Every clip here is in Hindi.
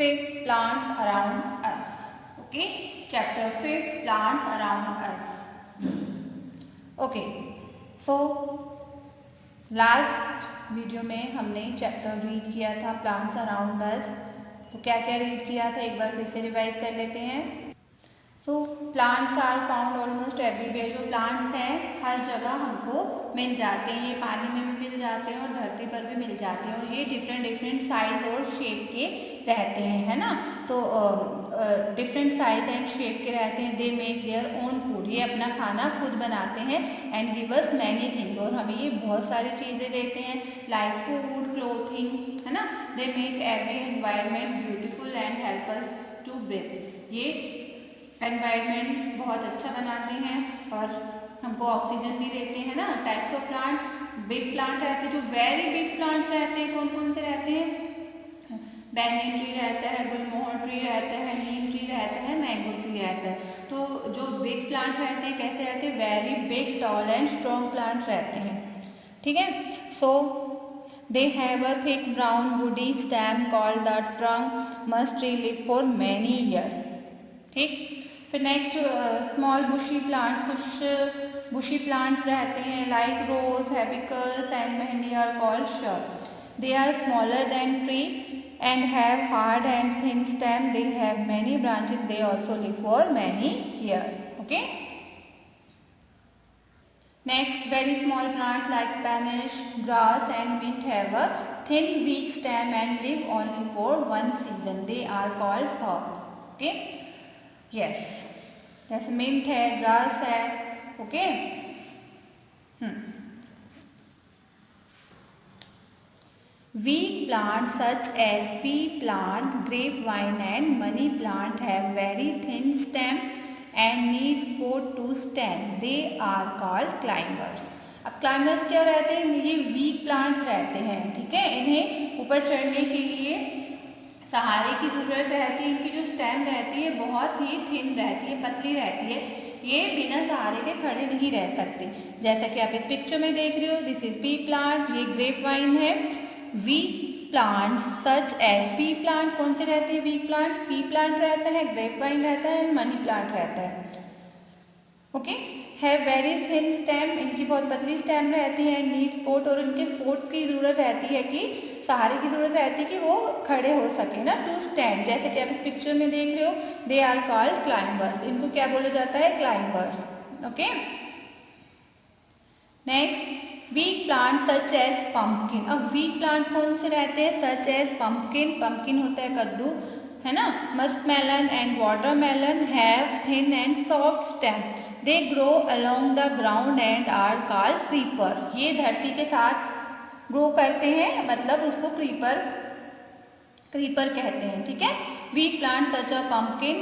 5th, plants around us. Okay, chapter 5th, plants around us. Okay, so last video में हमने चैप्टर रीड किया था प्लांट्स अराउंड अस। तो क्या क्या रीड किया था एक बार फिर से रिवाइज कर लेते हैं। So plants are found almost everywhere. जो प्लांट्स हैं हर जगह हमको मिल जाते हैं, ये पानी में भी मिल जाते हैं और धरती पर भी मिल जाते हैं, और ये डिफरेंट डिफरेंट साइज और शेप के रहते हैं, है ना। तो डिफरेंट साइज एंड शेप के रहते हैं। They make their own food, ये अपना खाना खुद बनाते हैं। And give us many things, और हमें ये बहुत सारी चीज़ें देते हैं, लाइक फूड, क्लोथिंग, है ना। They make every environment beautiful and help us to breathe. ये एनवायरनमेंट बहुत अच्छा बनाते हैं और हमको ऑक्सीजन भी देते हैं ना। Types of plant, big plant रहते हैं, जो वेरी बिग प्लांट्स रहते हैं कौन कौन से रहते हैं? बैंगन ट्री रहता है, गुलमोहर ट्री रहता है, नीम ट्री रहता है, मैंगो ट्री रहता है। तो जो बिग प्लांट रहते हैं कैसे रहते हैं? Very big, tall and strong plant रहते हैं, ठीक है। सो they have a thick brown woody stem called the trunk, must tree live for many years, ठीक। फिर नेक्स्ट स्मॉल बुशी प्लांट, कुछ बुशी प्लांट्स रहते हैं लाइक रोज, हेबिकल्स and mehndi are called shrub. They are smaller than tree and have hard and thin stem. They have many branches. They also live for many years. Okay. Next, very small plants like spinach, grass and mint have a thin weak stem and live only for one season. They are called herbs. Okay. Yes. जैसे mint है, grass है, okay. Weak plants such as pea plant, grapevine and money plant have very thin stem and need support to stand. They are called climbers. अब climbers क्या रहते हैं? ये weak plants रहते हैं, ठीक है। इन्हें ऊपर चढ़ने के लिए सहारे की ज़रूरत रहती है। इनकी जो स्टेम रहती है बहुत ही थिन रहती है, पतली रहती है। ये बिना सहारे के खड़े नहीं रह सकते। जैसा कि आप इस पिक्चर में देख रहे हो, दिस इज पी प्लांट, ये ग्रेप वाइन है। Weak plant such as, pea plant कौन से रहते हैं? वीक प्लांट, पी प्लांट रहता है, ग्रेप वाइन रहता है, मनी प्लांट रहता है। Okay, have very thin stem, इनकी बहुत पतली स्टेम रहती है। नीड सपोर्ट, और इनके सपोर्ट्स की ज़रूरत रहती है, कि सहारे की ज़रूरत रहती है कि वो खड़े हो सके ना, टू स्टैंड। जैसे कि आप इस पिक्चर में देख रहे हो, दे आर कॉल्ड क्लाइंबर्स। इनको क्या बोला जाता है? Climbers. Okay. Next, weak plant such as pumpkin. अब वीक प्लांट कौन से रहते हैं? सच एज पंपकिन, पंपकिन होता है कद्दू, है ना। Musk melon and water melon have thin and soft stem. They grow along the ground and are called creeper. ये धरती के साथ ग्रो करते हैं, मतलब उसको क्रीपर कहते हैं, ठीक है। Weak plant such a pumpkin,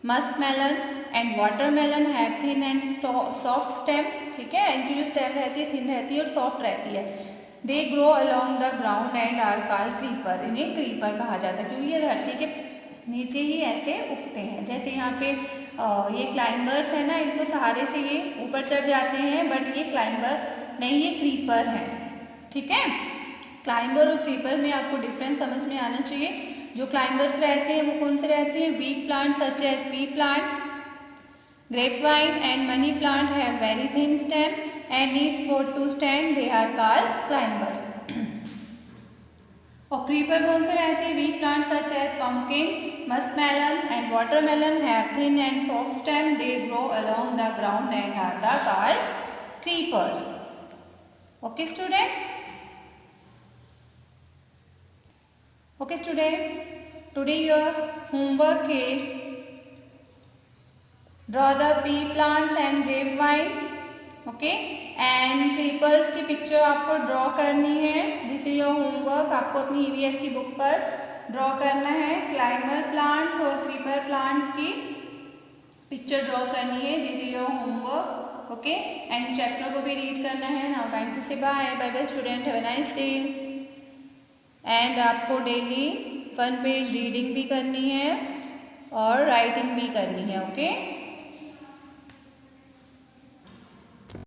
musk melon and water melon have thin and soft stem, ठीक है। इनकी जो स्टेम रहती है थिन रहती है और सॉफ्ट रहती है। They grow along the ground and are called creeper. इन्हें क्रीपर कहा जाता है क्योंकि ये धरती के नीचे ही ऐसे उगते हैं। जैसे यहाँ पे ये क्लाइंबर्स है ना, इनको सहारे से ये ऊपर चढ़ जाते हैं, बट ये क्लाइंबर नहीं, ये क्रीपर है, ठीक है। क्लाइंबर और क्रीपर में आपको डिफरेंस समझ में आना चाहिए। जो क्लाइंबर्स रहते हैं वो कौन से रहते हैं? Weak plant such as pea plant, grapevine and money plant have very thin stem and need support to stand. They are called climbers. और क्रीपर कौन से रहते हैं? Weak plant such as pumpkin, muskmelon and watermelon have thin and soft stem. They grow along the ground and are called creepers. Okay, student? Okay, student. Today your homework is draw the pea plants and grapevine, okay, and creepers की पिक्चर आपको ड्रॉ करनी है। This is your homework. आपको अपनी EVS की बुक पर ड्रॉ करना है। क्लाइंबर प्लांट और क्रीपर प्लांट्स की पिक्चर ड्रॉ करनी है। This is your homework, okay. And chapter को भी रीड करना है। Now time to say bye bye student, have a nice day. And आपको डेली 1 पेज रीडिंग भी करनी है और राइटिंग भी करनी है, ओके।